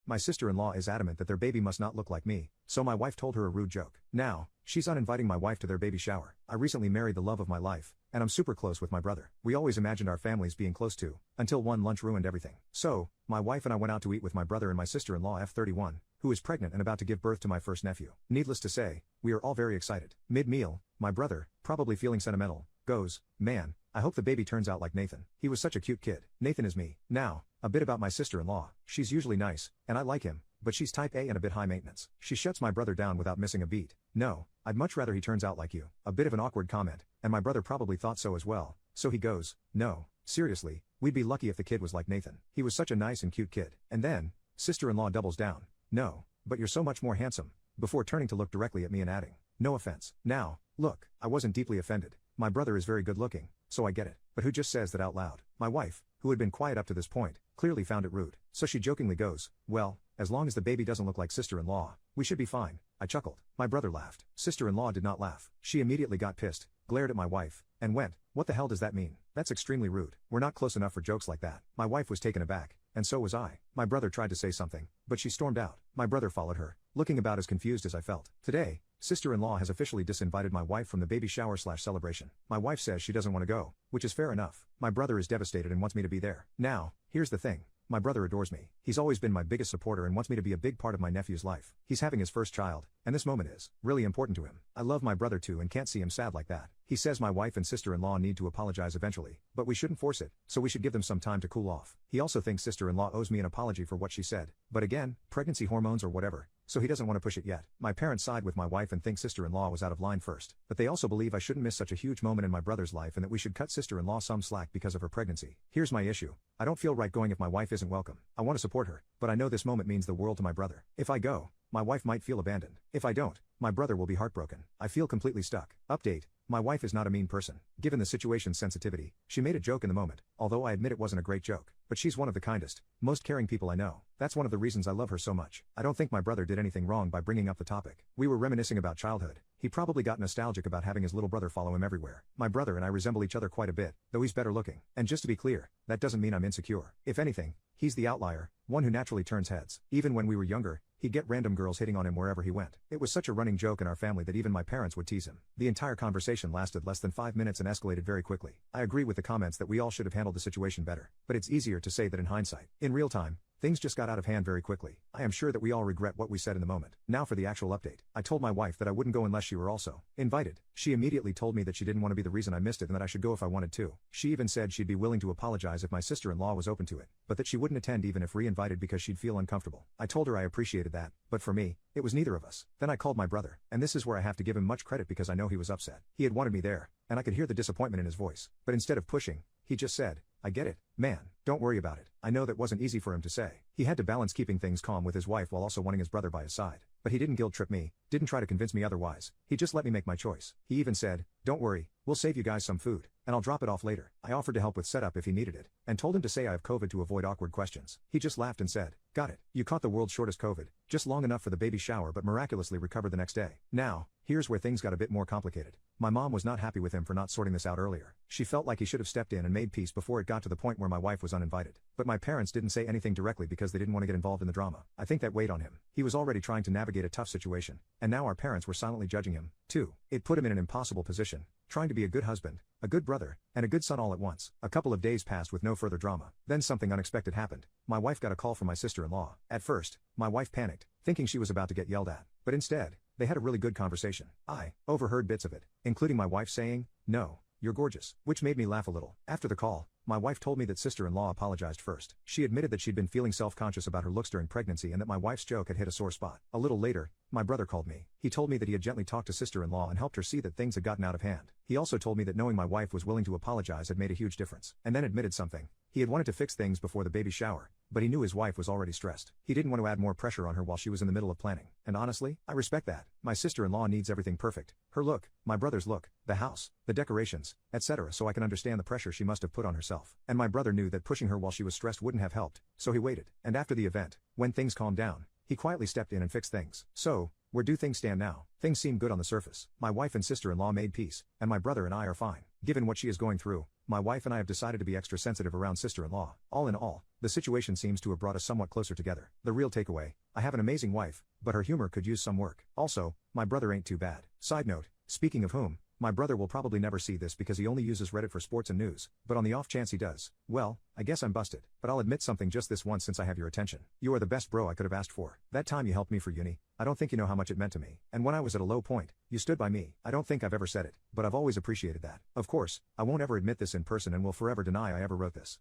My sister-in-law is adamant that their baby must not look like me, so my wife told her a rude joke. Now, she's uninviting my wife to their baby shower. I recently married the love of my life, and I'm super close with my brother. We always imagined our families being close too, until one lunch ruined everything. So, my wife and I went out to eat with my brother and my sister-in-law F31, who is pregnant and about to give birth to my first nephew. Needless to say, we are all very excited. Mid-meal, my brother, probably feeling sentimental, goes, "Man, I hope the baby turns out like Nathan. He was such a cute kid." Nathan is me. Now, a bit about my sister-in-law. She's usually nice, and I like him, but she's type A and a bit high maintenance. She shuts my brother down without missing a beat. "No, I'd much rather he turns out like you." A bit of an awkward comment, and my brother probably thought so as well, so he goes, "No, seriously, we'd be lucky if the kid was like Nathan. He was such a nice and cute kid." And then, sister-in-law doubles down. "No, but you're so much more handsome," before turning to look directly at me and adding, "No offense." Now, look, I wasn't deeply offended. My brother is very good looking, so I get it. But who just says that out loud? My wife, who had been quiet up to this point, clearly found it rude. So she jokingly goes, "Well, as long as the baby doesn't look like sister-in-law, we should be fine." I chuckled. My brother laughed. Sister-in-law did not laugh. She immediately got pissed, glared at my wife, and went, "What the hell does that mean? That's extremely rude. We're not close enough for jokes like that." My wife was taken aback, and so was I. My brother tried to say something, but she stormed out. My brother followed her, looking about as confused as I felt. Today, sister-in-law has officially disinvited my wife from the baby shower/celebration. My wife says she doesn't want to go, which is fair enough. My brother is devastated and wants me to be there. Now, here's the thing. My brother adores me. He's always been my biggest supporter and wants me to be a big part of my nephew's life. He's having his first child, and this moment is really important to him. I love my brother too and can't see him sad like that. He says my wife and sister-in-law need to apologize eventually, but we shouldn't force it, so we should give them some time to cool off. He also thinks sister-in-law owes me an apology for what she said, but again, pregnancy hormones or whatever, so he doesn't want to push it yet. My parents side with my wife and think sister-in-law was out of line first, but they also believe I shouldn't miss such a huge moment in my brother's life and that we should cut sister-in-law some slack because of her pregnancy. Here's my issue. I don't feel right going if my wife isn't welcome. I want to support her, but I know this moment means the world to my brother. If I go, my wife might feel abandoned. If I don't, my brother will be heartbroken. I feel completely stuck. Update. My wife is not a mean person. Given the situation's sensitivity, she made a joke in the moment, although I admit it wasn't a great joke. But she's one of the kindest, most caring people I know. That's one of the reasons I love her so much. I don't think my brother did anything wrong by bringing up the topic. We were reminiscing about childhood. He probably got nostalgic about having his little brother follow him everywhere. My brother and I resemble each other quite a bit, though he's better looking. And just to be clear, that doesn't mean I'm insecure. If anything, he's the outlier, one who naturally turns heads. Even when we were younger, he'd get random girls hitting on him wherever he went. It was such a running joke in our family that even my parents would tease him. The entire conversation lasted less than 5 minutes and escalated very quickly. I agree with the comments that we all should have handled the situation better, but it's easier to say that in hindsight. In real time, things just got out of hand very quickly. I am sure that we all regret what we said in the moment. Now for the actual update. I told my wife that I wouldn't go unless she were also invited. She immediately told me that she didn't want to be the reason I missed it and that I should go if I wanted to. She even said she'd be willing to apologize if my sister-in-law was open to it, but that she wouldn't attend even if re-invited because she'd feel uncomfortable. I told her I appreciated that, but for me, it was neither of us. Then I called my brother, and this is where I have to give him much credit because I know he was upset. He had wanted me there, and I could hear the disappointment in his voice. But instead of pushing, he just said, "I get it, man, don't worry about it." I know that wasn't easy for him to say. He had to balance keeping things calm with his wife while also wanting his brother by his side. But he didn't guilt trip me, didn't try to convince me otherwise. He just let me make my choice. He even said, "Don't worry, we'll save you guys some food, and I'll drop it off later." I offered to help with setup if he needed it, and told him to say I have COVID to avoid awkward questions. He just laughed and said, "Got it. You caught the world's shortest COVID, just long enough for the baby shower but miraculously recovered the next day." Now, here's where things got a bit more complicated. My mom was not happy with him for not sorting this out earlier. She felt like he should have stepped in and made peace before it got to the point where my wife was uninvited. But my parents didn't say anything directly because they didn't want to get involved in the drama. I think that weighed on him. He was already trying to navigate a tough situation, and now our parents were silently judging him, too. It put him in an impossible position, trying to be a good husband, a good brother, and a good son all at once. A couple of days passed with no further drama. Then something unexpected happened. My wife got a call from my sister-in-law. At first, my wife panicked, thinking she was about to get yelled at. But instead, they had a really good conversation. I overheard bits of it, including my wife saying, "No, you're gorgeous," which made me laugh a little. After the call, my wife told me that sister-in-law apologized first. She admitted that she'd been feeling self-conscious about her looks during pregnancy and that my wife's joke had hit a sore spot. A little later, my brother called me. He told me that he had gently talked to sister-in-law and helped her see that things had gotten out of hand. He also told me that knowing my wife was willing to apologize had made a huge difference. And then admitted something. He had wanted to fix things before the baby shower, but he knew his wife was already stressed. He didn't want to add more pressure on her while she was in the middle of planning. And honestly, I respect that. My sister-in-law needs everything perfect. Her look, my brother's look, the house, the decorations, etc. So I can understand the pressure she must have put on herself. And my brother knew that pushing her while she was stressed wouldn't have helped, so he waited. And after the event, when things calmed down, he quietly stepped in and fixed things. So, where do things stand now? Things seem good on the surface. My wife and sister-in-law made peace, and my brother and I are fine. Given what she is going through, my wife and I have decided to be extra sensitive around sister-in-law. All in all, the situation seems to have brought us somewhat closer together. The real takeaway: I have an amazing wife, but her humor could use some work. Also, my brother ain't too bad. Side note, speaking of whom, my brother will probably never see this because he only uses Reddit for sports and news, but on the off chance he does, well, I guess I'm busted. But I'll admit something just this once since I have your attention. You are the best bro I could have asked for. That time you helped me for uni, I don't think you know how much it meant to me. And when I was at a low point, you stood by me. I don't think I've ever said it, but I've always appreciated that. Of course, I won't ever admit this in person and will forever deny I ever wrote this.